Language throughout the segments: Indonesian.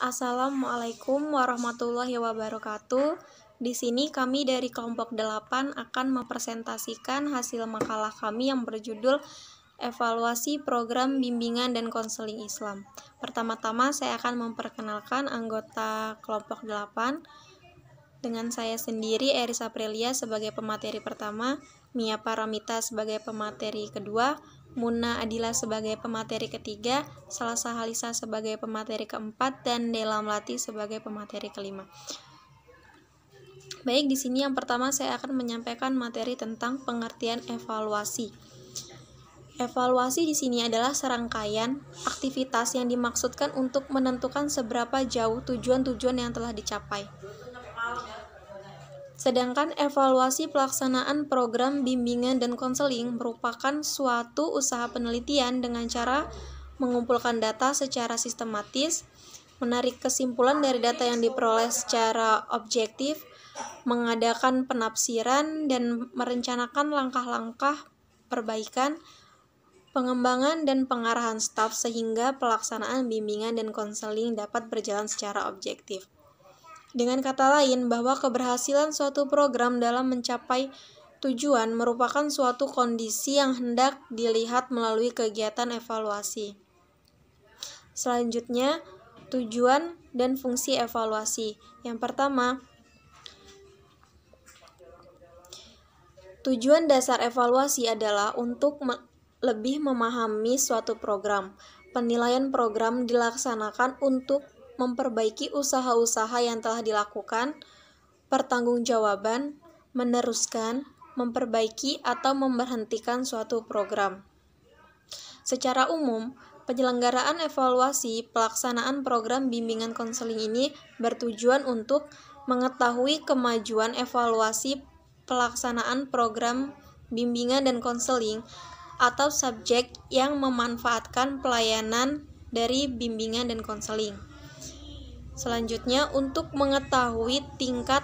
Assalamualaikum warahmatullahi wabarakatuh. Di sini kami dari kelompok 8 akan mempresentasikan hasil makalah kami yang berjudul Evaluasi Program Bimbingan dan Konseling Islam. Pertama-tama saya akan memperkenalkan anggota kelompok 8. Dengan saya sendiri, Eris Aprilia sebagai pemateri pertama, Mia Paramita sebagai pemateri kedua, Muna Adila sebagai pemateri ketiga, Salsa Halisa sebagai pemateri keempat, dan Dela Melati sebagai pemateri kelima. Baik, di sini yang pertama saya akan menyampaikan materi tentang pengertian evaluasi. Evaluasi di sini adalah serangkaian aktivitas yang dimaksudkan untuk menentukan seberapa jauh tujuan-tujuan yang telah dicapai. Sedangkan evaluasi pelaksanaan program bimbingan dan konseling merupakan suatu usaha penelitian dengan cara mengumpulkan data secara sistematis, menarik kesimpulan dari data yang diperoleh secara objektif, mengadakan penafsiran, dan merencanakan langkah-langkah perbaikan, pengembangan, dan pengarahan staf sehingga pelaksanaan bimbingan dan konseling dapat berjalan secara objektif. Dengan kata lain, bahwa keberhasilan suatu program dalam mencapai tujuan merupakan suatu kondisi yang hendak dilihat melalui kegiatan evaluasi. Selanjutnya, tujuan dan fungsi evaluasi. Yang pertama, tujuan dasar evaluasi adalah untuk lebih memahami suatu program. Penilaian program dilaksanakan untuk memperbaiki usaha-usaha yang telah dilakukan, pertanggungjawaban, meneruskan, memperbaiki, atau memberhentikan suatu program. Secara umum, penyelenggaraan evaluasi pelaksanaan program bimbingan konseling ini bertujuan untuk mengetahui kemajuan evaluasi pelaksanaan program bimbingan dan konseling atau subjek yang memanfaatkan pelayanan dari bimbingan dan konseling. Selanjutnya, untuk mengetahui tingkat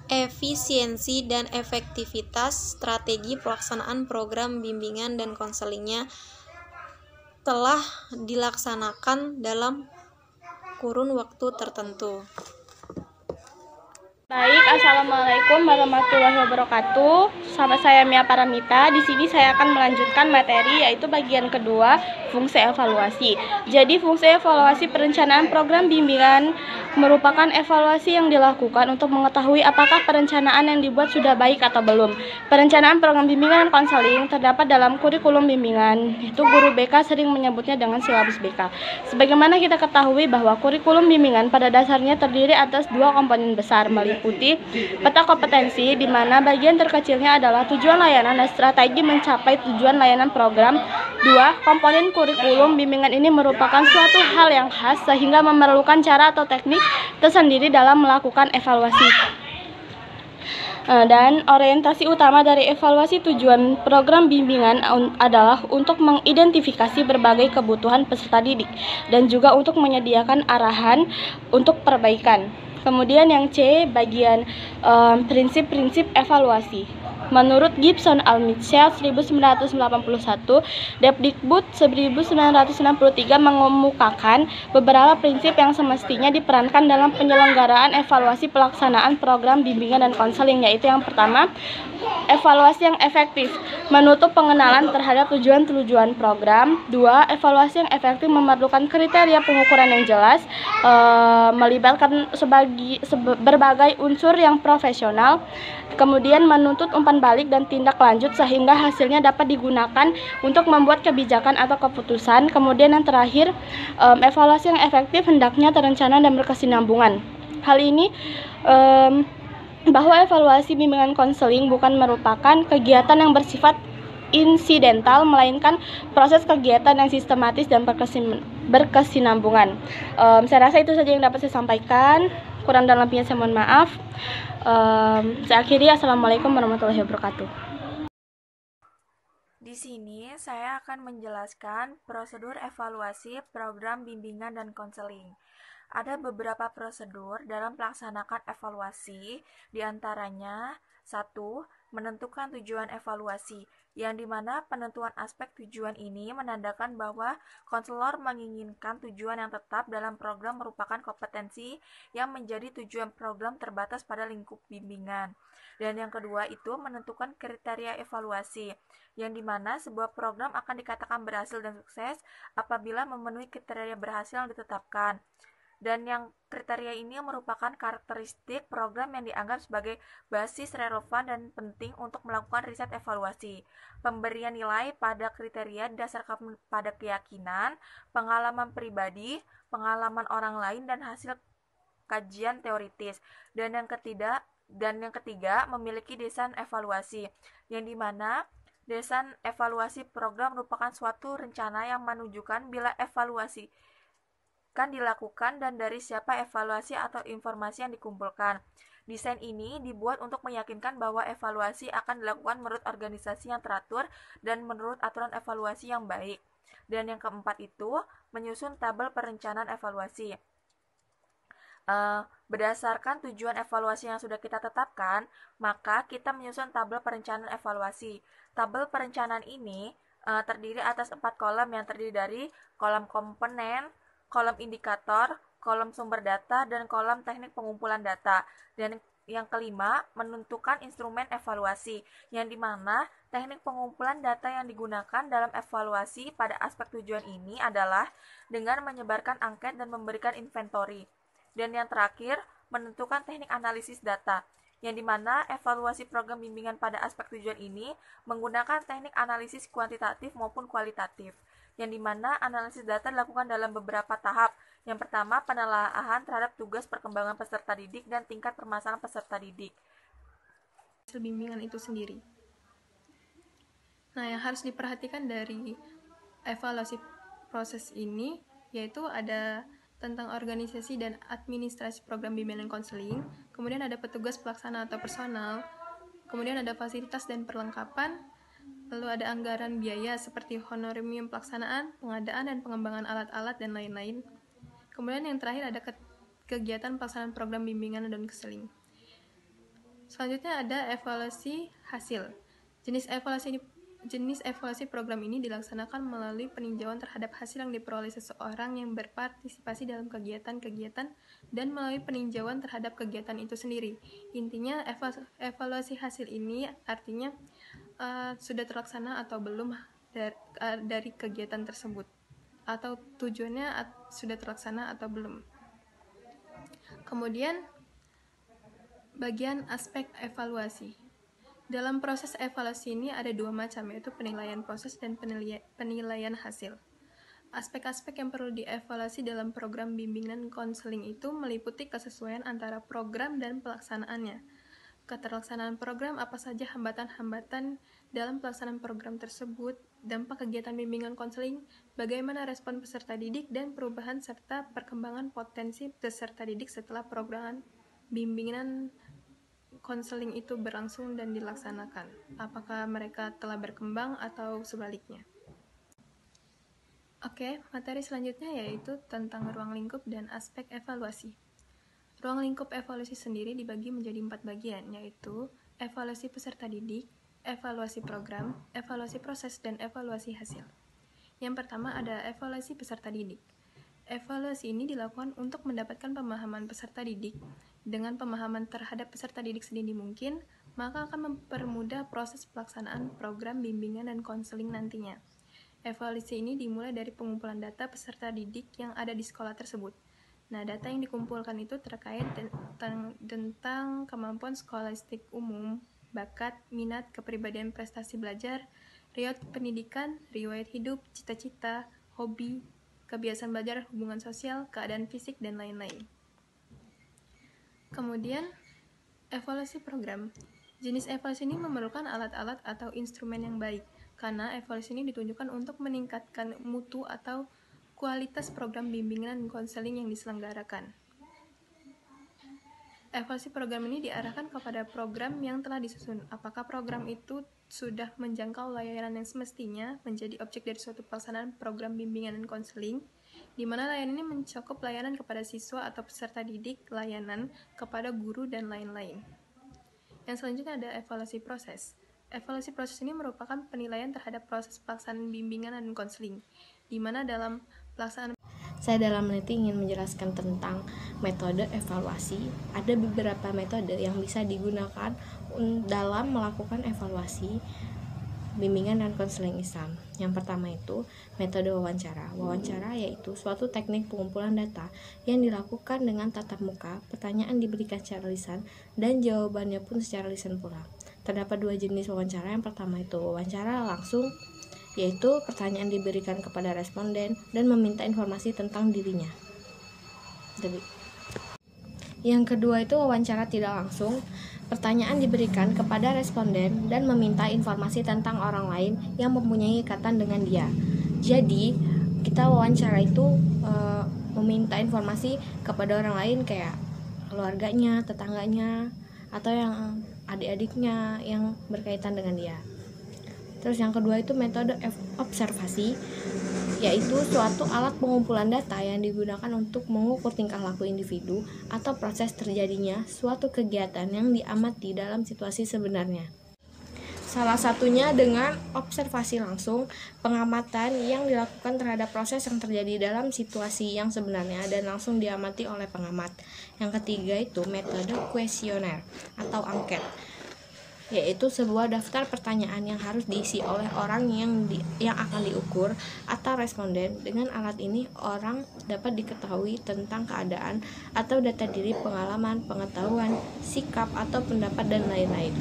efisiensi dan efektivitas strategi pelaksanaan program bimbingan dan konselingnya telah dilaksanakan dalam kurun waktu tertentu. Baik, Assalamualaikum warahmatullahi wabarakatuh. Sama saya Mia Paramita. Di sini saya akan melanjutkan materi yaitu bagian kedua, fungsi evaluasi. Jadi fungsi evaluasi perencanaan program bimbingan merupakan evaluasi yang dilakukan untuk mengetahui apakah perencanaan yang dibuat sudah baik atau belum. Perencanaan program bimbingan dan konseling terdapat dalam kurikulum bimbingan. Itu guru BK sering menyebutnya dengan silabus BK. Sebagaimana kita ketahui bahwa kurikulum bimbingan pada dasarnya terdiri atas dua komponen besar, meliputi peta kompetensi di mana bagian terkecilnya adalah tujuan layanan dan strategi mencapai tujuan layanan program. Dua, komponen kurikulum bimbingan ini merupakan suatu hal yang khas sehingga memerlukan cara atau teknik tersendiri dalam melakukan evaluasi. Dan orientasi utama dari evaluasi tujuan program bimbingan adalah untuk mengidentifikasi berbagai kebutuhan peserta didik dan juga untuk menyediakan arahan untuk perbaikan. Kemudian yang C, bagian prinsip-prinsip evaluasi. Menurut Gibson Al-Mitchell 1981, Depdikbud 1963 mengemukakan beberapa prinsip yang semestinya diperankan dalam penyelenggaraan evaluasi pelaksanaan program bimbingan dan konseling, yaitu yang pertama, evaluasi yang efektif, menutup pengenalan terhadap tujuan-tujuan program. Dua, evaluasi yang efektif memerlukan kriteria pengukuran yang jelas, melibatkan berbagai unsur yang profesional, kemudian menuntut umpan balik dan tindak lanjut sehingga hasilnya dapat digunakan untuk membuat kebijakan atau keputusan. Kemudian yang terakhir, evaluasi yang efektif hendaknya terencana dan berkesinambungan. Hal ini bahwa evaluasi bimbingan konseling bukan merupakan kegiatan yang bersifat insidental, melainkan proses kegiatan yang sistematis dan berkesinambungan. Saya rasa itu saja yang dapat saya sampaikan. Kurang dan lebihnya saya mohon maaf. Saya akhiri. Assalamualaikum warahmatullahi wabarakatuh. Di sini saya akan menjelaskan prosedur evaluasi program bimbingan dan konseling. Ada beberapa prosedur dalam melaksanakan evaluasi, diantaranya 1. menentukan tujuan evaluasi, yang dimana penentuan aspek tujuan ini menandakan bahwa konselor menginginkan tujuan yang tetap dalam program merupakan kompetensi yang menjadi tujuan program terbatas pada lingkup bimbingan. Dan yang kedua itu menentukan kriteria evaluasi, yang dimana sebuah program akan dikatakan berhasil dan sukses apabila memenuhi kriteria berhasil yang ditetapkan. Dan yang kriteria ini merupakan karakteristik program yang dianggap sebagai basis relevan dan penting untuk melakukan riset evaluasi. Pemberian nilai pada kriteria didasarkan pada keyakinan, pengalaman pribadi, pengalaman orang lain, dan hasil kajian teoritis. Dan yang ketiga memiliki desain evaluasi, yang dimana desain evaluasi program merupakan suatu rencana yang menunjukkan bila evaluasi kan dilakukan dan dari siapa evaluasi atau informasi yang dikumpulkan. Desain ini dibuat untuk meyakinkan bahwa evaluasi akan dilakukan menurut organisasi yang teratur dan menurut aturan evaluasi yang baik. Dan yang keempat itu menyusun tabel perencanaan evaluasi. Berdasarkan tujuan evaluasi yang sudah kita tetapkan, maka kita menyusun tabel perencanaan evaluasi. Tabel perencanaan ini terdiri atas 4 kolom yang terdiri dari kolom komponen, kolom indikator, kolom sumber data, dan kolom teknik pengumpulan data. Dan yang kelima, menentukan instrumen evaluasi, yang dimana teknik pengumpulan data yang digunakan dalam evaluasi pada aspek tujuan ini adalah dengan menyebarkan angket dan memberikan inventory. Dan yang terakhir, menentukan teknik analisis data, yang dimana evaluasi program bimbingan pada aspek tujuan ini menggunakan teknik analisis kuantitatif maupun kualitatif, yang dimana analisis data dilakukan dalam beberapa tahap. Yang pertama, penelaahan terhadap tugas perkembangan peserta didik dan tingkat permasalahan peserta didik. Hasil bimbingan itu sendiri. Nah, yang harus diperhatikan dari evaluasi proses ini yaitu ada tentang organisasi dan administrasi program bimbingan konseling, kemudian ada petugas pelaksana atau personal, kemudian ada fasilitas dan perlengkapan, lalu ada anggaran biaya seperti honorarium pelaksanaan, pengadaan dan pengembangan alat-alat, dan lain-lain. Kemudian yang terakhir ada kegiatan pelaksanaan program bimbingan dan konseling. Selanjutnya ada evaluasi hasil. Jenis evaluasi program ini dilaksanakan melalui peninjauan terhadap hasil yang diperoleh seseorang yang berpartisipasi dalam kegiatan-kegiatan dan melalui peninjauan terhadap kegiatan itu sendiri. Intinya evaluasi hasil ini artinya sudah terlaksana atau belum dari kegiatan tersebut, atau tujuannya sudah terlaksana atau belum. Kemudian bagian aspek evaluasi. Dalam proses evaluasi ini ada 2 macam, yaitu penilaian proses dan penilaian hasil. Aspek-aspek yang perlu dievaluasi dalam program bimbingan konseling itu meliputi kesesuaian antara program dan pelaksanaannya. Keterlaksanaan program, apa saja hambatan-hambatan dalam pelaksanaan program tersebut, dampak kegiatan bimbingan konseling, bagaimana respon peserta didik, dan perubahan serta perkembangan potensi peserta didik setelah program bimbingan konseling itu berlangsung dan dilaksanakan. Apakah mereka telah berkembang atau sebaliknya? Oke, materi selanjutnya yaitu tentang ruang lingkup dan aspek evaluasi. Ruang lingkup evaluasi sendiri dibagi menjadi 4 bagian, yaitu evaluasi peserta didik, evaluasi program, evaluasi proses, dan evaluasi hasil. Yang pertama ada evaluasi peserta didik. Evaluasi ini dilakukan untuk mendapatkan pemahaman peserta didik. Dengan pemahaman terhadap peserta didik sedini mungkin, maka akan mempermudah proses pelaksanaan program bimbingan dan konseling nantinya. Evaluasi ini dimulai dari pengumpulan data peserta didik yang ada di sekolah tersebut. Nah, data yang dikumpulkan itu terkait tentang kemampuan skolastik umum, bakat, minat, kepribadian, prestasi belajar, riwayat pendidikan, riwayat hidup, cita-cita, hobi, kebiasaan belajar, hubungan sosial, keadaan fisik, dan lain-lain. Kemudian, evaluasi program. Jenis evaluasi ini memerlukan alat-alat atau instrumen yang baik, karena evaluasi ini ditunjukkan untuk meningkatkan mutu atau kualitas program bimbingan dan konseling yang diselenggarakan. Evaluasi program ini diarahkan kepada program yang telah disusun. Apakah program itu sudah menjangkau layanan yang semestinya menjadi objek dari suatu pelaksanaan program bimbingan dan konseling, di mana layanan ini mencakup layanan kepada siswa atau peserta didik, layanan kepada guru, dan lain-lain. Yang selanjutnya ada evaluasi proses. Evaluasi proses ini merupakan penilaian terhadap proses pelaksanaan bimbingan dan konseling, di mana dalam pelaksanaan Saya dalam meneliti ingin menjelaskan tentang metode evaluasi. Ada beberapa metode yang bisa digunakan dalam melakukan evaluasi bimbingan dan konseling Islam. Yang pertama itu metode wawancara. Wawancara yaitu suatu teknik pengumpulan data yang dilakukan dengan tatap muka, pertanyaan diberikan secara lisan, dan jawabannya pun secara lisan pula. Terdapat dua jenis wawancara. Yang pertama itu wawancara langsung, yaitu pertanyaan diberikan kepada responden dan meminta informasi tentang dirinya. Yang kedua itu wawancara tidak langsung. Pertanyaan diberikan kepada responden dan meminta informasi tentang orang lain yang mempunyai ikatan dengan dia. Jadi, kita wawancara itu meminta informasi kepada orang lain kayak keluarganya, tetangganya, atau yang adik-adiknya yang berkaitan dengan dia. Terus yang kedua itu metode observasi, yaitu suatu alat pengumpulan data yang digunakan untuk mengukur tingkah laku individu atau proses terjadinya suatu kegiatan yang diamati dalam situasi sebenarnya. Salah satunya dengan observasi langsung, pengamatan yang dilakukan terhadap proses yang terjadi dalam situasi yang sebenarnya dan langsung diamati oleh pengamat. Yang ketiga itu metode kuesioner atau angket, yaitu sebuah daftar pertanyaan yang harus diisi oleh orang yang akan diukur atau responden. Dengan alat ini, orang dapat diketahui tentang keadaan atau data diri, pengalaman, pengetahuan, sikap, atau pendapat, dan lain-lain.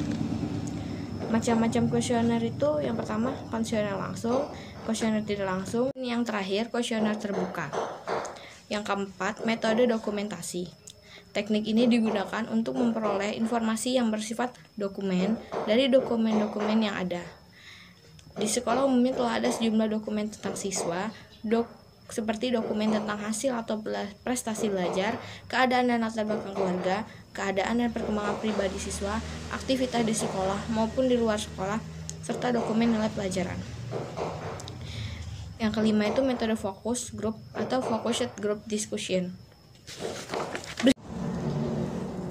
Macam-macam kuesioner itu, yang pertama kuesioner langsung, kuesioner tidak langsung, yang terakhir kuesioner terbuka. Yang keempat, metode dokumentasi. Teknik ini digunakan untuk memperoleh informasi yang bersifat dokumen dari dokumen-dokumen yang ada. Di sekolah umumnya telah ada sejumlah dokumen tentang siswa, seperti dokumen tentang hasil atau prestasi belajar, keadaan dan latar belakang keluarga, keadaan dan perkembangan pribadi siswa, aktivitas di sekolah maupun di luar sekolah, serta dokumen nilai pelajaran. Yang kelima itu metode focus group atau focused group discussion,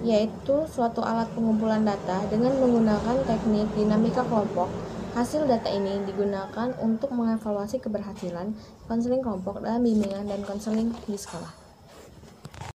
yaitu suatu alat pengumpulan data dengan menggunakan teknik dinamika kelompok. Hasil data ini digunakan untuk mengevaluasi keberhasilan konseling kelompok dalam bimbingan dan konseling di sekolah.